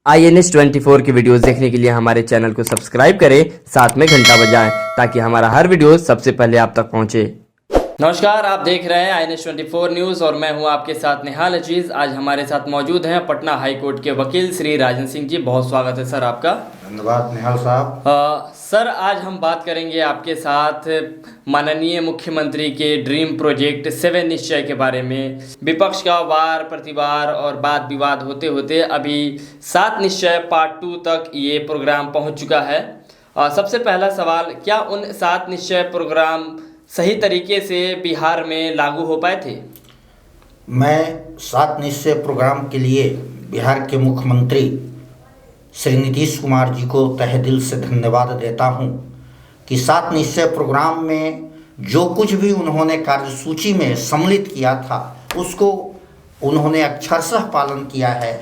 INS24 की videos देखने के लिए हमारे चैनल को सब्सक्राइब करें, साथ में घंटा बजाएं ताकि हमारा हर वीडियो सबसे पहले आप तक पहुंचे। नमस्कार, आप देख रहे हैं INS24 न्यूज़ और मैं हूं आपके साथ निहाल अजीज़। आज हमारे साथ मौजूद हैं पटना हाई कोर्ट के वकील श्री राजन सिंह जी। बहुत स्वागत है सर आपका। धन्यवाद निहाल साहब। सर, आज हम बात करेंगे आपके साथ माननीय मुख्यमंत्री के ड्रीम प्रोजेक्ट 7 निश्चय के बारे में। विपक्ष का वार प्रतिवार और वाद विवाद होते होते अभी 7 निश्चय पार्ट 2 तक ये प्रोग्राम पहुंच चुका है। सबसे पहला सवाल, क्या उन 7 निश्चय प्रोग्राम सही तरीके से बिहार में लागू हो पाए थे? मैं 7 निश्चय प्रोग्राम के लिए बिहार के मुख्यमंत्री श्री नीतीश कुमार जी को तहे दिल से धन्यवाद देता हूं कि 7 निश्चय प्रोग्राम में जो कुछ भी उन्होंने कार्यसूची में सम्मिलित किया था उसको उन्होंने अक्षरशः पालन किया है,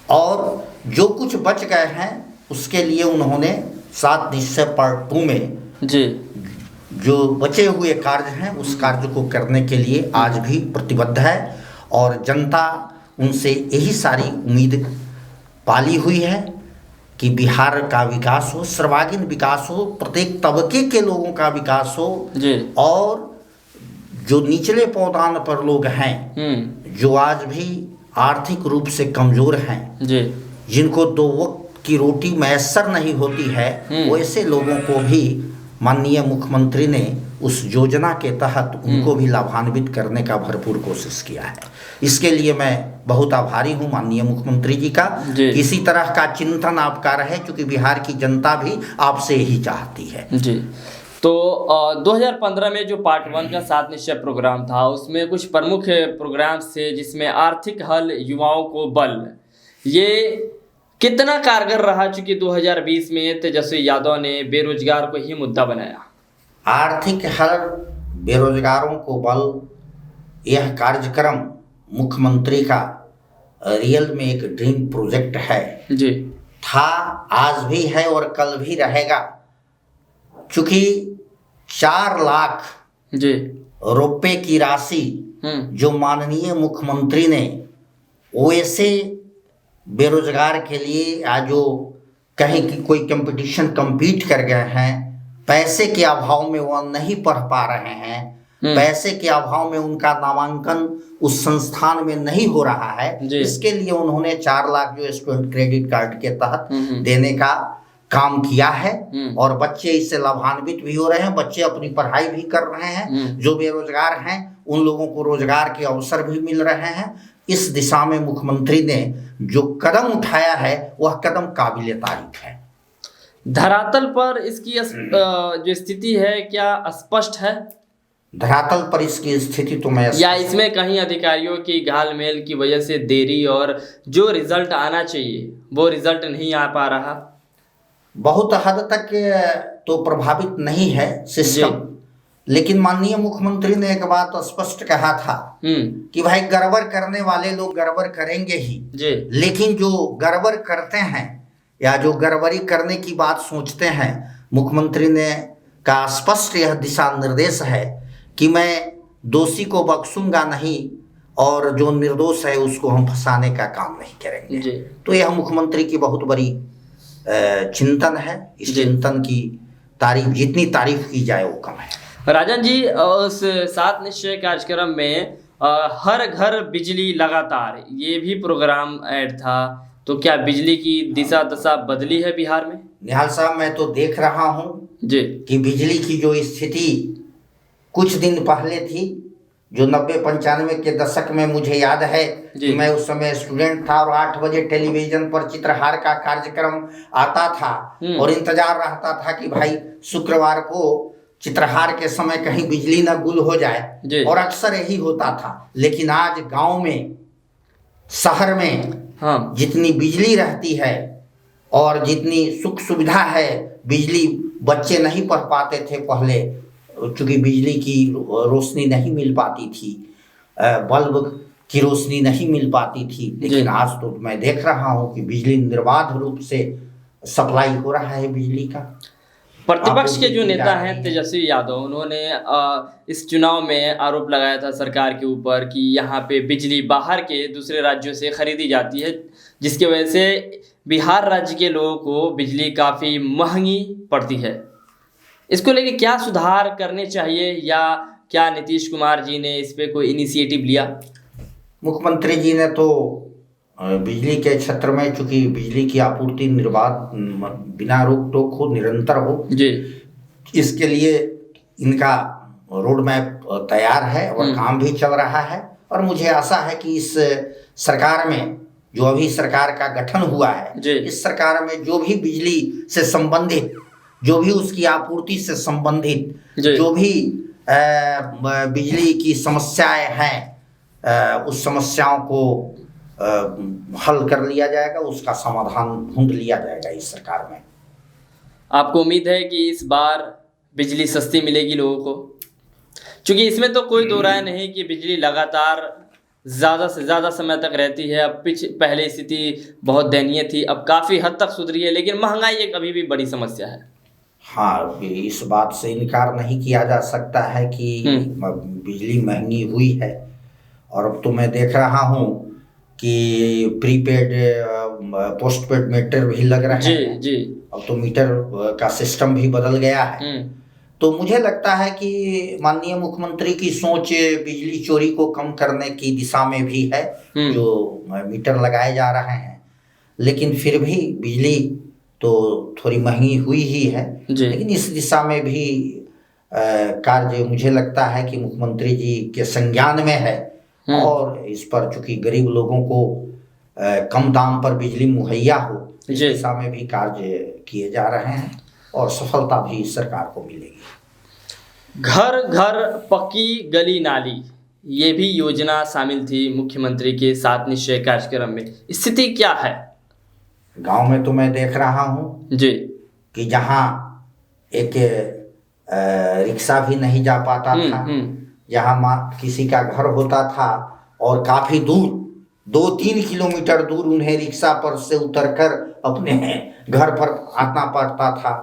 और जो कुछ बच गए हैं उसके लिए उन्होंने 7 निश्चय पार्ट 2 में जी जो बचे हुए कार्य हैं उस कार्य को करने के लिए आज भी प्रतिबद्ध है, और जनता उनसे यही सारी उम्मीद पाली हुई है कि बिहार का विकास हो, सर्वांगीण विकास हो, प्रत्येक तबके के लोगों का विकास हो जी। और जो निचले पौधान पर लोग हैं जो आज भी आर्थिक रूप से कमज़ोर हैं जी, जिनको 2 वक्त की रोटी मैसर नहीं होती है, वैसे लोगों को भी माननीय मुख्यमंत्री ने उस योजना के तहत उनको भी लाभान्वित करने का भरपूर कोशिश किया है। इसके लिए मैं बहुत आभारी हूँ माननीय मुख्यमंत्री जी का। इसी तरह का चिंतन आपका रहे, क्योंकि बिहार की जनता भी आपसे ही चाहती है जी। तो 2015 में जो पार्ट 1 का 7 निश्चय प्रोग्राम था उसमें कुछ प्रमुख प्रोग्राम्स थे, जिसमें आर्थिक हल, युवाओं को बल, ये कितना कारगर रहा? चूंकि 2020 में तेजस्वी यादव ने बेरोजगार को ही मुद्दा बनाया। आर्थिक हल, बेरोजगारों को बल, यह कार्यक्रम मुख्यमंत्री का रियल में एक ड्रीम प्रोजेक्ट है जी। था, आज भी है और कल भी रहेगा। चूंकि 4 लाख जी रुपए की राशि जो माननीय मुख्यमंत्री ने वैसे बेरोजगार के लिए आज जो कहीं कि कोई कंपटीशन कम्पीट कर गए हैं, पैसे के अभाव में वह नहीं पढ़ पा रहे हैं, पैसे के अभाव में उनका नामांकन उस संस्थान में नहीं हो रहा है, इसके लिए उन्होंने 4 लाख जो स्टूडेंट क्रेडिट कार्ड के तहत देने का काम किया है, और बच्चे इससे लाभान्वित भी हो रहे हैं, बच्चे अपनी पढ़ाई भी कर रहे हैं, जो बेरोजगार हैं उन लोगों को रोजगार के अवसर भी मिल रहे हैं। इस दिशा में मुख्यमंत्री ने जो कदम उठाया है वह कदम काबिले तारीफ है। धरातल पर इसकी जो स्थिति है क्या स्पष्ट है? धरातल पर इसकी स्थिति तो मैं या इसमें कहीं अधिकारियों की घालमेल की वजह से देरी और जो रिजल्ट आना चाहिए वो रिजल्ट नहीं आ पा रहा? बहुत हद तक तो प्रभावित नहीं है सिस्टम, लेकिन माननीय मुख्यमंत्री ने एक बात स्पष्ट कहा था कि भाई गड़बड़ करने वाले लोग गड़बड़ करेंगे ही, लेकिन जो गड़बड़ करते हैं या जो गड़बड़ी करने की बात सोचते हैं, मुख्यमंत्री ने का स्पष्ट यह दिशा निर्देश है कि मैं दोषी को बख्शूंगा नहीं और जो निर्दोष है उसको हम फंसाने का काम नहीं करेंगे। तो यह मुख्यमंत्री की बहुत बड़ी चिंतन है। इस चिंतन की तारीफ, जितनी तारीफ की जाए वो कम है। राजन जी, उस 7 निश्चय कार्यक्रम में हर घर बिजली लगातार, ये भी प्रोग्राम ऐड था, तो क्या बिजली की दिशा दशा बदली है बिहार में? निहाल साहब, मैं तो देख रहा हूँ जी कि बिजली की जो स्थिति कुछ दिन पहले थी, जो 90-95 के दशक में मुझे याद है कि मैं उस समय स्टूडेंट था और 8 बजे टेलीविजन पर चित्रहार का कार्यक्रम आता था और इंतजार रहता था कि भाई शुक्रवार को चित्रहार के समय कहीं बिजली न गुल हो जाए, और अक्सर यही होता था। लेकिन आज गांव में, शहर में जितनी बिजली रहती है और जितनी सुख सुविधा है, बिजली बच्चे नहीं पढ़ पाते थे पहले, चूँकि बिजली की रोशनी नहीं मिल पाती थी, बल्ब की रोशनी नहीं मिल पाती थी, लेकिन आज तो मैं देख रहा हूँ कि बिजली निर्बाध रूप से सप्लाई हो रहा है बिजली का। प्रतिपक्ष के जो नेता हैं तेजस्वी यादव, उन्होंने इस चुनाव में आरोप लगाया था सरकार के ऊपर कि यहाँ पे बिजली बाहर के दूसरे राज्यों से खरीदी जाती है, जिसकी वजह से बिहार राज्य के लोगों को बिजली काफ़ी महंगी पड़ती है। इसको लेके क्या सुधार करने चाहिए, या क्या नीतीश कुमार जी ने इस पे कोई इनिशिएटिव लिया? मुख्यमंत्री जी ने तो बिजली के क्षेत्र में, चूंकि बिजली की आपूर्ति निर्बाध बिना रोक टोक हो, निरंतर हो जी, इसके लिए इनका रोड मैप तैयार है और काम भी चल रहा है। और मुझे आशा है कि इस सरकार में, जो अभी सरकार का गठन हुआ है, इस सरकार में जो भी बिजली से संबंधित, जो भी उसकी आपूर्ति से संबंधित जो भी बिजली की समस्याएं हैं, उस समस्याओं को हल कर लिया जाएगा, उसका समाधान ढूंढ लिया जाएगा इस सरकार में। आपको उम्मीद है कि इस बार बिजली सस्ती मिलेगी लोगों को? क्योंकि इसमें तो कोई दो राय नहीं कि बिजली लगातार ज़्यादा से ज़्यादा समय तक रहती है। अब पहले स्थिति बहुत दयनीय थी, अब काफ़ी हद तक सुधरी है, लेकिन महंगाई एक अभी भी बड़ी समस्या है। हाँ, इस बात से इनकार नहीं किया जा सकता है कि बिजली महंगी हुई है। और अब तो मैं देख रहा हूँ कि प्रीपेड पोस्टपेड मीटर भी लग रहे हैं। जी। अब तो मीटर का सिस्टम भी बदल गया है। तो मुझे लगता है कि माननीय मुख्यमंत्री की सोच बिजली चोरी को कम करने की दिशा में भी है, जो मीटर लगाए जा रहे हैं। लेकिन फिर भी बिजली तो थोड़ी महंगी हुई ही है, लेकिन इस दिशा में भी कार्य मुझे लगता है कि मुख्यमंत्री जी के संज्ञान में है। और इस पर चूंकि गरीब लोगों को कम दाम पर बिजली मुहैया हो, इस दिशा में भी कार्य किए जा रहे हैं और सफलता भी इस सरकार को मिलेगी। घर घर पक्की गली नाली, ये भी योजना शामिल थी मुख्यमंत्री के 7 निश्चय कार्यक्रम में। स्थिति क्या है? गांव में तो मैं देख रहा हूँ जी कि जहाँ एक रिक्शा भी नहीं जा पाता था, जहाँ किसी का घर होता था और काफी दूर 2-3 किलोमीटर दूर उन्हें रिक्शा पर से उतरकर अपने घर पर आना पड़ता था।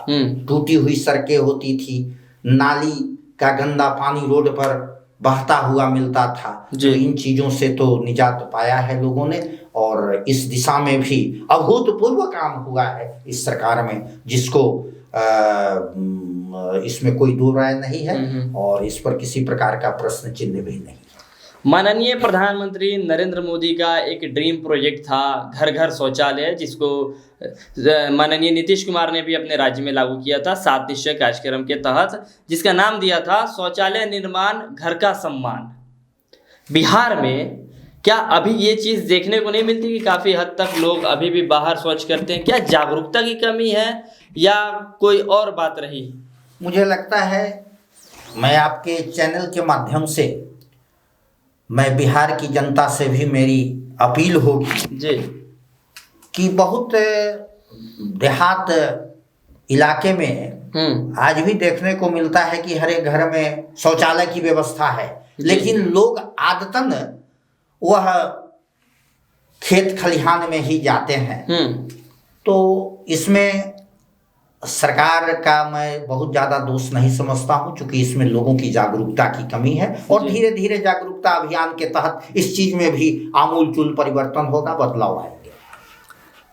टूटी हुई सड़कें होती थी, नाली का गंदा पानी रोड पर बहता हुआ मिलता था। तो इन चीजों से तो निजात पाया है लोगों ने, और इस दिशा में भी अभूतपूर्व काम हुआ है इस सरकार में, जिसको इसमें कोई दो राय नहीं है और इस पर किसी प्रकार का प्रश्न चिन्ह भी नहीं। माननीय प्रधानमंत्री नरेंद्र मोदी का एक ड्रीम प्रोजेक्ट था घर घर शौचालय, जिसको माननीय नीतीश कुमार ने भी अपने राज्य में लागू किया था 7 निश्चय कार्यक्रम के तहत, जिसका नाम दिया था शौचालय निर्माण घर का सम्मान। बिहार में क्या अभी ये चीज़ देखने को नहीं मिलती कि काफ़ी हद तक लोग अभी भी बाहर शौच करते हैं? क्या जागरूकता की कमी है या कोई और बात रही? मुझे लगता है, मैं आपके चैनल के माध्यम से मैं बिहार की जनता से भी मेरी अपील होगी जी कि बहुत देहात इलाके में आज भी देखने को मिलता है कि हर एक घर में शौचालय की व्यवस्था है, लेकिन लोग आदतन वह खेत खलिहान में ही जाते हैं। तो इसमें सरकार का मैं बहुत ज़्यादा दोष नहीं समझता हूँ, क्योंकि इसमें लोगों की जागरूकता की कमी है और धीरे धीरे जागरूकता अभियान के तहत इस चीज़ में भी आमूलचूल परिवर्तन होगा, बदलाव आएंगे।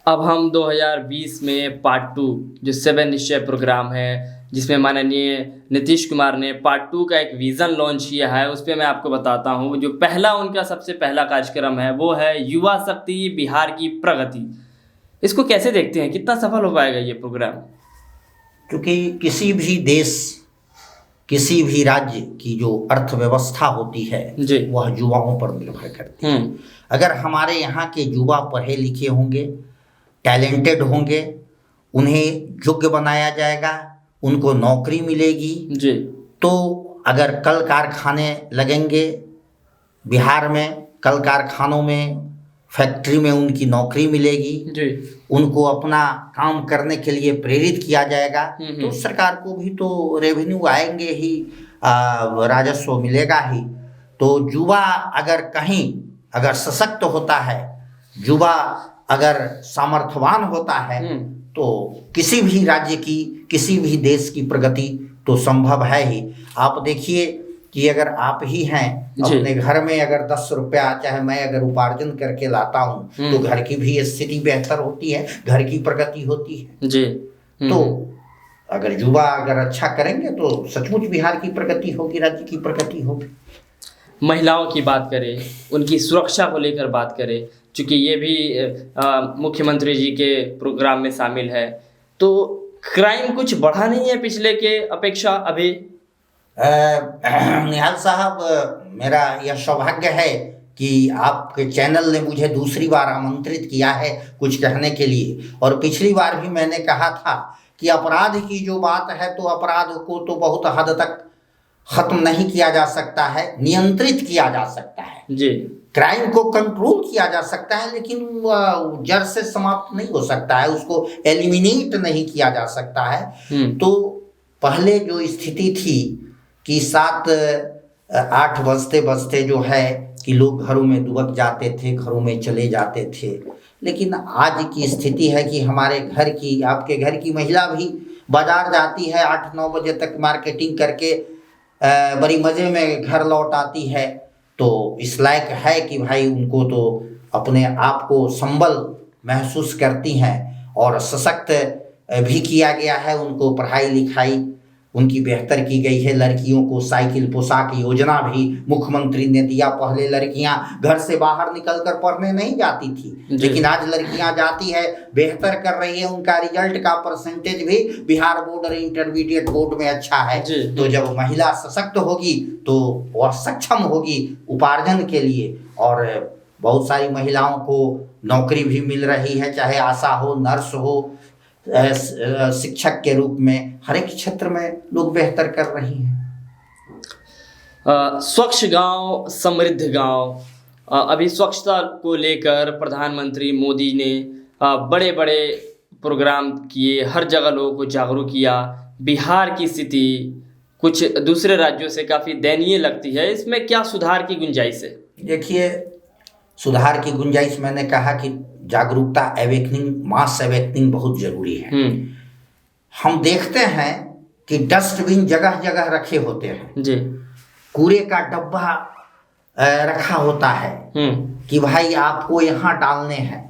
अब हम 2020 में पार्ट 2 जो 7 निश्चय प्रोग्राम है, जिसमें माननीय नीतीश कुमार ने पार्ट 2 का एक विज़न लॉन्च किया है, उस पर मैं आपको बताता हूँ। जो पहला उनका सबसे पहला कार्यक्रम है वो है युवा शक्ति बिहार की प्रगति। इसको कैसे देखते हैं, कितना सफल हो पाएगा ये प्रोग्राम? क्योंकि किसी भी देश, किसी भी राज्य की जो अर्थव्यवस्था होती है वह युवाओं पर निर्भर करती है। अगर हमारे यहाँ के युवा पढ़े लिखे होंगे, टैलेंटेड होंगे, उन्हें योग्य बनाया जाएगा, उनको नौकरी मिलेगी जी। तो अगर कल कारखाने लगेंगे बिहार में, कल कारखानों में, फैक्ट्री में उनकी नौकरी मिलेगी जी। उनको अपना काम करने के लिए प्रेरित किया जाएगा, तो सरकार को भी तो रेवेन्यू आएंगे ही, राजस्व मिलेगा ही। तो युवा अगर कहीं अगर सशक्त होता है, युवा अगर सामर्थ्यवान होता है, तो किसी भी राज्य की, किसी भी देश की प्रगति तो संभव है ही। आप देखिए कि अगर आप ही हैं अपने घर में, अगर 10 रुपया चाहे मैं अगर उपार्जन करके लाता हूँ तो घर की भी स्थिति बेहतर होती है, घर की प्रगति होती है जी। तो अगर युवा अगर अच्छा करेंगे तो सचमुच बिहार की प्रगति होगी, राज्य की प्रगति होगी। महिलाओं की बात करें, उनकी सुरक्षा को लेकर बात करें, चूँकि ये भी मुख्यमंत्री जी के प्रोग्राम में शामिल है, तो क्राइम कुछ बढ़ा नहीं है पिछले के अपेक्षा अभी? निहाल साहब, मेरा यह सौभाग्य है कि आपके चैनल ने मुझे दूसरी बार आमंत्रित किया है कुछ कहने के लिए। और पिछली बार भी मैंने कहा था कि अपराध की जो बात है तो अपराध को तो बहुत हद तक खत्म नहीं किया जा सकता है, नियंत्रित किया जा सकता है जी। क्राइम को कंट्रोल किया जा सकता है, लेकिन जड़ से समाप्त नहीं हो सकता है, उसको एलिमिनेट नहीं किया जा सकता है। तो पहले जो स्थिति थी कि 7-8 बजते बजते जो है कि लोग घरों में दुबक जाते थे, घरों में चले जाते थे, लेकिन आज की स्थिति है कि हमारे घर की, आपके घर की महिला भी बाजार जाती है 8-9 बजे तक मार्केटिंग करके बड़ी मज़े में घर लौट आती है। तो इस लायक है कि भाई उनको तो अपने आप को संबल महसूस करती हैं और सशक्त भी किया गया है, उनको पढ़ाई लिखाई उनकी बेहतर की गई है। लड़कियों को साइकिल पोशाक योजना भी मुख्यमंत्री ने दिया। पहले लड़कियां घर से बाहर निकलकर पढ़ने नहीं जाती थी, लेकिन आज लड़कियां जाती है, बेहतर कर रही है। उनका रिजल्ट का परसेंटेज भी बिहार बोर्ड और इंटरमीडिएट बोर्ड में अच्छा है। तो जब महिला सशक्त होगी तो वह सक्षम होगी उपार्जन के लिए, और बहुत सारी महिलाओं को नौकरी भी मिल रही है, चाहे आशा हो, नर्स हो, शिक्षक के रूप में, हर एक क्षेत्र में लोग बेहतर कर रही हैं। स्वच्छ गांव समृद्ध गांव, अभी स्वच्छता को लेकर प्रधानमंत्री मोदी ने बड़े बड़े प्रोग्राम किए, हर जगह लोगों को जागरूक किया। बिहार की स्थिति कुछ दूसरे राज्यों से काफ़ी दयनीय लगती है, इसमें क्या सुधार की गुंजाइश है? देखिए, सुधार की गुंजाइश, मैंने कहा कि जागरूकता, एवेकनिंग, मास एवेकनिंग बहुत जरूरी है। हम देखते हैं कि डस्टबिन जगह जगह रखे होते हैं जी, कूड़े का डब्बा रखा होता है कि भाई आपको यहाँ डालने हैं,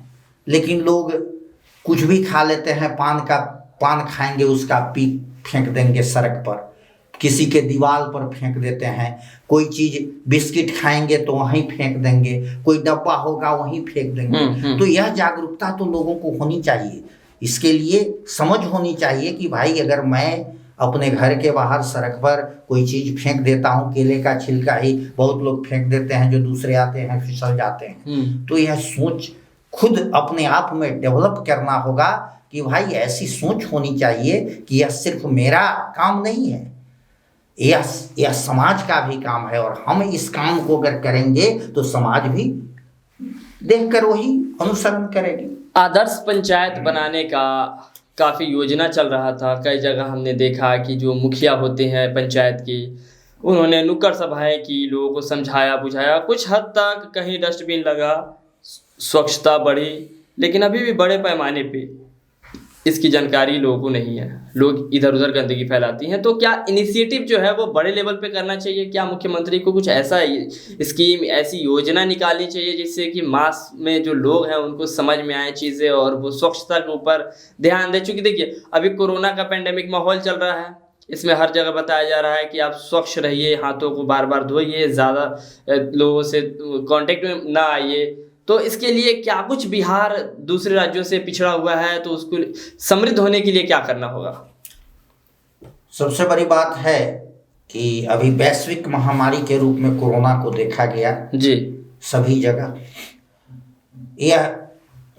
लेकिन लोग कुछ भी खा लेते हैं, पान खाएंगे उसका पी फेंक देंगे सड़क पर, किसी के दीवार पर फेंक देते हैं, कोई चीज़ बिस्किट खाएंगे तो वहीं फेंक देंगे, कोई डब्बा होगा वहीं फेंक देंगे। तो यह जागरूकता तो लोगों को होनी चाहिए। इसके लिए समझ होनी चाहिए कि भाई अगर मैं अपने घर के बाहर सड़क पर कोई चीज़ फेंक देता हूँ, केले का छिलका ही बहुत लोग फेंक देते हैं, जो दूसरे आते हैं फिसल जाते हैं। तो यह सोच खुद अपने आप में डेवलप करना होगा कि भाई ऐसी सोच होनी चाहिए कि यह सिर्फ मेरा काम नहीं है, यह समाज का भी काम है, और हम इस काम को अगर करेंगे तो समाज भी देखकर वही अनुसरण करेगी। आदर्श पंचायत बनाने का काफ़ी योजना चल रहा था। कई जगह हमने देखा कि जो मुखिया होते हैं पंचायत की, उन्होंने नुक्कड़ सभाएं की, लोगों को समझाया बुझाया, कुछ हद तक कहीं डस्टबिन लगा, स्वच्छता बढ़ी, लेकिन अभी भी बड़े पैमाने पे इसकी जानकारी लोगों को नहीं है, लोग इधर उधर गंदगी फैलाती हैं। तो क्या इनिशिएटिव जो है वो बड़े लेवल पे करना चाहिए? क्या मुख्यमंत्री को कुछ ऐसा स्कीम, ऐसी योजना निकालनी चाहिए जिससे कि मास में जो लोग हैं उनको समझ में आए चीज़ें और वो स्वच्छता के ऊपर ध्यान दें? चूँकि देखिए, अभी कोरोना का पेंडेमिक माहौल चल रहा है, इसमें हर जगह बताया जा रहा है कि आप स्वच्छ रहिए, हाथों को बार बार धोइए, ज़्यादा लोगों से कांटेक्ट में ना आइए। तो इसके लिए क्या कुछ बिहार दूसरे राज्यों से पिछड़ा हुआ है, तो उसको समृद्ध होने के लिए क्या करना होगा? सबसे बड़ी बात है कि अभी वैश्विक महामारी के रूप में कोरोना को देखा गया जी सभी जगह। यह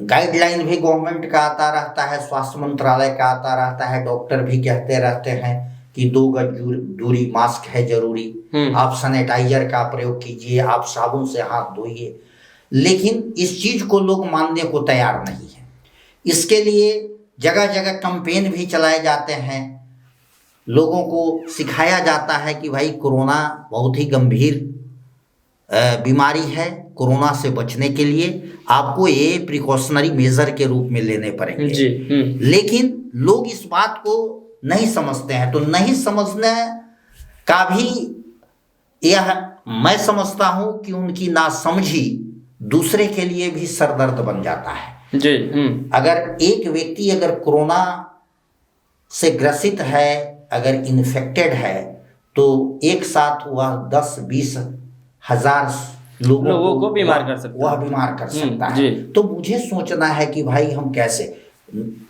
गाइडलाइन भी गवर्नमेंट का आता रहता है, स्वास्थ्य मंत्रालय का आता रहता है, डॉक्टर भी कहते रहते हैं कि 2 गज दूरी, मास्क है जरूरी, आप सैनिटाइजर का प्रयोग कीजिए, आप साबुन से हाथ धोइए, लेकिन इस चीज को लोग मानने को तैयार नहीं है। इसके लिए जगह जगह कैंपेन भी चलाए जाते हैं, लोगों को सिखाया जाता है कि भाई कोरोना बहुत ही गंभीर बीमारी है, कोरोना से बचने के लिए आपको ये प्रिकॉशनरी मेजर के रूप में लेने पड़ेंगे जी। लेकिन लोग इस बात को नहीं समझते हैं, तो नहीं समझने का भी यह मैं समझता हूं कि उनकी नासमझी दूसरे के लिए भी सरदर्द बन जाता है जी। अगर एक व्यक्ति अगर कोरोना से ग्रसित है, अगर इन्फेक्टेड है, तो एक साथ वह 10-20 हजार लोगों को बीमार कर सकता है, वह बीमार कर सकता है। तो मुझे सोचना है कि भाई हम कैसे,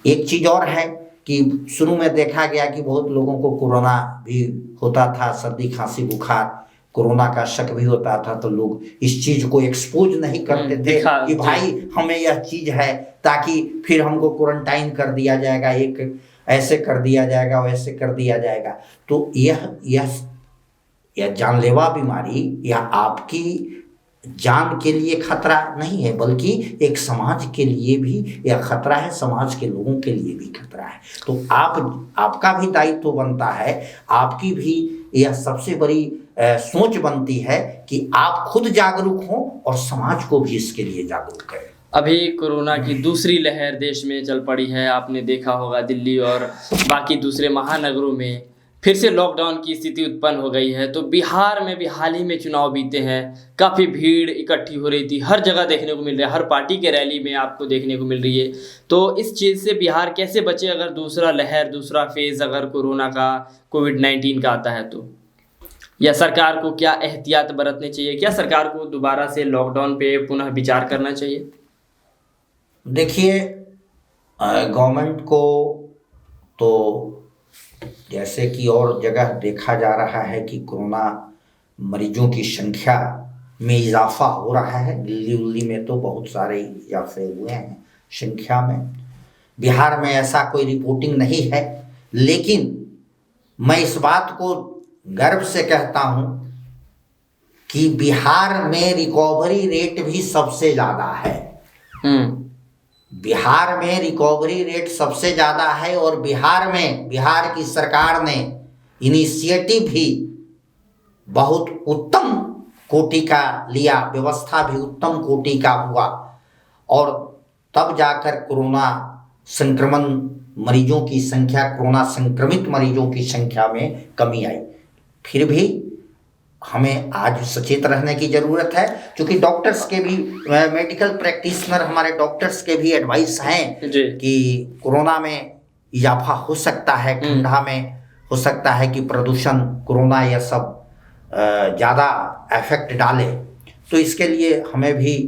एक चीज और है कि शुरू में देखा गया कि बहुत लोगों को कोरोना भी होता था, सर्दी खांसी बुखार, कोरोना का शक भी होता था, तो लोग इस चीज को एक्सपोज नहीं करते थे कि भाई हमें यह चीज है, ताकि फिर हमको क्वारंटाइन कर दिया जाएगा, एक ऐसे कर दिया जाएगा, वैसे कर दिया जाएगा। तो यह जानलेवा बीमारी यह आपकी जान के लिए खतरा नहीं है, बल्कि एक समाज के लिए भी यह खतरा है, समाज के लोगों के लिए भी खतरा है। तो आपका भी दायित्व बनता है, आपकी भी यह सबसे बड़ी सोच बनती है कि आप खुद जागरूक हों और समाज को भी इसके लिए जागरूक करें। अभी कोरोना की दूसरी लहर देश में चल पड़ी है, आपने देखा होगा दिल्ली और बाकी दूसरे महानगरों में फिर से लॉकडाउन की स्थिति उत्पन्न हो गई है। तो बिहार में भी हाल ही में चुनाव बीते हैं, काफ़ी भीड़ इकट्ठी हो रही थी, हर जगह देखने को मिल रहा है, हर पार्टी के रैली में आपको देखने को मिल रही है। तो इस चीज़ से बिहार कैसे बचे अगर दूसरा लहर, दूसरा फेज़ अगर कोरोना का, कोविड-19 का आता है तो? या सरकार को क्या एहतियात बरतनी चाहिए? क्या सरकार को दोबारा से लॉकडाउन पे पुनः विचार करना चाहिए? देखिए, गवर्नमेंट को तो जैसे कि और जगह देखा जा रहा है कि कोरोना मरीजों की संख्या में इजाफा हो रहा है। दिल्ली में तो बहुत सारे इजाफे हुए हैं संख्या में। बिहार में ऐसा कोई रिपोर्टिंग नहीं है, लेकिन मैं इस बात को गर्व से कहता हूं कि बिहार में रिकवरी रेट भी सबसे ज़्यादा है। बिहार में रिकवरी रेट सबसे ज़्यादा है और बिहार की सरकार ने इनिशिएटिव भी बहुत उत्तम कोटि का लिया, व्यवस्था भी उत्तम कोटि का हुआ, और तब जाकर कोरोना संक्रमण मरीजों की संख्या, कोरोना संक्रमित मरीजों की संख्या में कमी आई। फिर भी हमें आज सचेत रहने की ज़रूरत है, क्योंकि डॉक्टर्स के भी, मेडिकल प्रैक्टिशनर हमारे डॉक्टर्स के भी एडवाइस हैं कि कोरोना में इजाफा हो सकता है, ठंडा में हो सकता है कि प्रदूषण, कोरोना यह सब ज़्यादा इफेक्ट डाले। तो इसके लिए हमें भी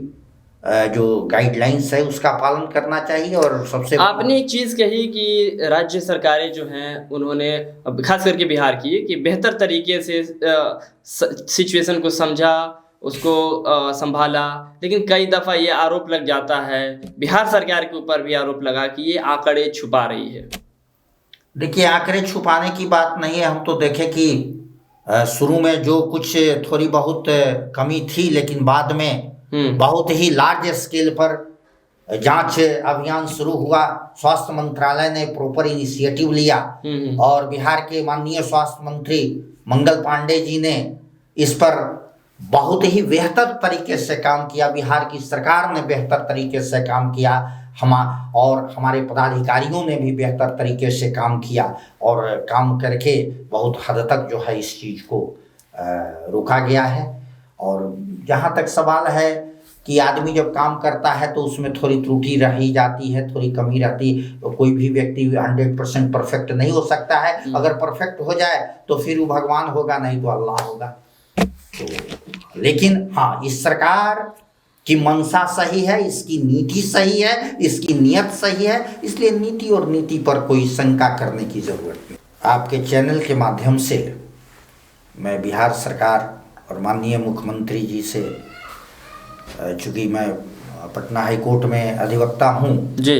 जो गाइडलाइंस है उसका पालन करना चाहिए। और सबसे आपने एक चीज़ कही कि राज्य सरकारें जो हैं उन्होंने, खास करके बिहार की, कि बेहतर तरीके से सिचुएशन को समझा, उसको संभाला, लेकिन कई दफ़ा ये आरोप लग जाता है, बिहार सरकार के ऊपर भी आरोप लगा कि ये आंकड़े छुपा रही है। देखिए, आंकड़े छुपाने की बात नहीं है। हम तो देखें कि शुरू में जो कुछ थोड़ी बहुत कमी थी, लेकिन बाद में बहुत ही लार्ज स्केल पर जांच अभियान शुरू हुआ। स्वास्थ्य मंत्रालय ने प्रॉपर इनिशिएटिव लिया और बिहार के माननीय स्वास्थ्य मंत्री मंगल पांडे जी ने इस पर बहुत ही बेहतर तरीके से काम किया। बिहार की सरकार ने बेहतर तरीके से काम किया, और हमारे पदाधिकारियों ने भी बेहतर तरीके से काम किया, और काम करके बहुत हद तक जो है इस चीज़ को रोका गया है। और जहाँ तक सवाल है कि आदमी जब काम करता है तो उसमें थोड़ी त्रुटि रही जाती है, थोड़ी कमी रहती, तो कोई भी व्यक्ति 100% परफेक्ट नहीं हो सकता है। अगर परफेक्ट हो जाए तो फिर वो भगवान होगा, नहीं तो अल्लाह होगा। तो लेकिन हाँ, इस सरकार की मंशा सही है, इसकी नीति सही है, इसकी नियत सही है, इसलिए नीति और नीति पर कोई शंका करने की जरूरत नहीं। आपके चैनल के माध्यम से मैं बिहार सरकार और माननीय मुख्यमंत्री जी से, चूँकि मैं पटना हाई कोर्ट में अधिवक्ता हूँ जी,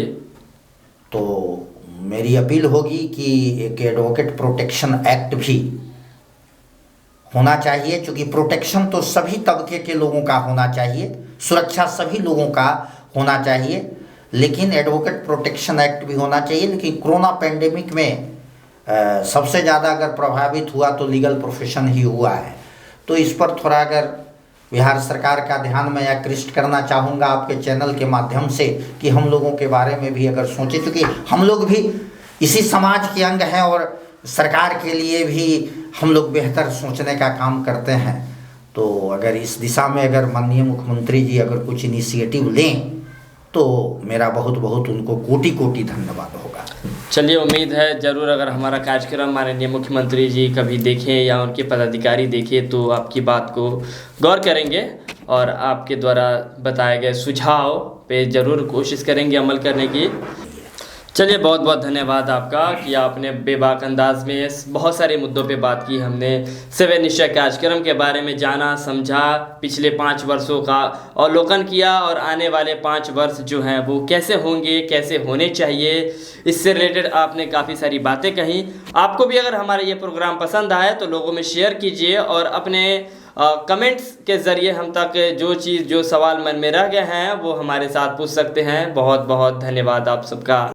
तो मेरी अपील होगी कि एक एडवोकेट प्रोटेक्शन एक्ट भी होना चाहिए, क्योंकि प्रोटेक्शन तो सभी तबके के लोगों का होना चाहिए, सुरक्षा सभी लोगों का होना चाहिए, लेकिन एडवोकेट प्रोटेक्शन एक्ट भी होना चाहिए। लेकिन कोरोना पेंडेमिक में सबसे ज़्यादा अगर प्रभावित हुआ तो लीगल प्रोफेशन ही हुआ है। तो इस पर थोड़ा अगर बिहार सरकार का ध्यान मैं आकृष्ट करना चाहूँगा आपके चैनल के माध्यम से, कि हम लोगों के बारे में भी अगर सोचें, क्योंकि हम लोग भी इसी समाज के अंग हैं और सरकार के लिए भी हम लोग बेहतर सोचने का काम करते हैं। तो अगर इस दिशा में अगर माननीय मुख्यमंत्री जी अगर कुछ इनिशिएटिव लें तो मेरा बहुत बहुत उनको कोटि कोटि धन्यवाद होगा। चलिए, उम्मीद है ज़रूर अगर हमारा कार्यक्रम माननीय मुख्यमंत्री जी कभी देखें या उनके पदाधिकारी देखें तो आपकी बात को गौर करेंगे और आपके द्वारा बताए गए सुझाव पे ज़रूर कोशिश करेंगे अमल करने की। चलिए, बहुत बहुत धन्यवाद आपका कि आपने बेबाक अंदाज में बहुत सारे मुद्दों पे बात की। हमने 7 निश्चय कार्यक्रम के बारे में जाना, समझा, पिछले 5 वर्षों का अवलोकन किया और आने वाले 5 वर्ष जो हैं वो कैसे होंगे, कैसे होने चाहिए, इससे रिलेटेड आपने काफ़ी सारी बातें कहीं। आपको भी अगर हमारा ये प्रोग्राम पसंद आए तो लोगों में शेयर कीजिए और अपने कमेंट्स के ज़रिए हम तक जो सवाल मन में रह गए हैं वो हमारे साथ पूछ सकते हैं। बहुत बहुत धन्यवाद आप सबका।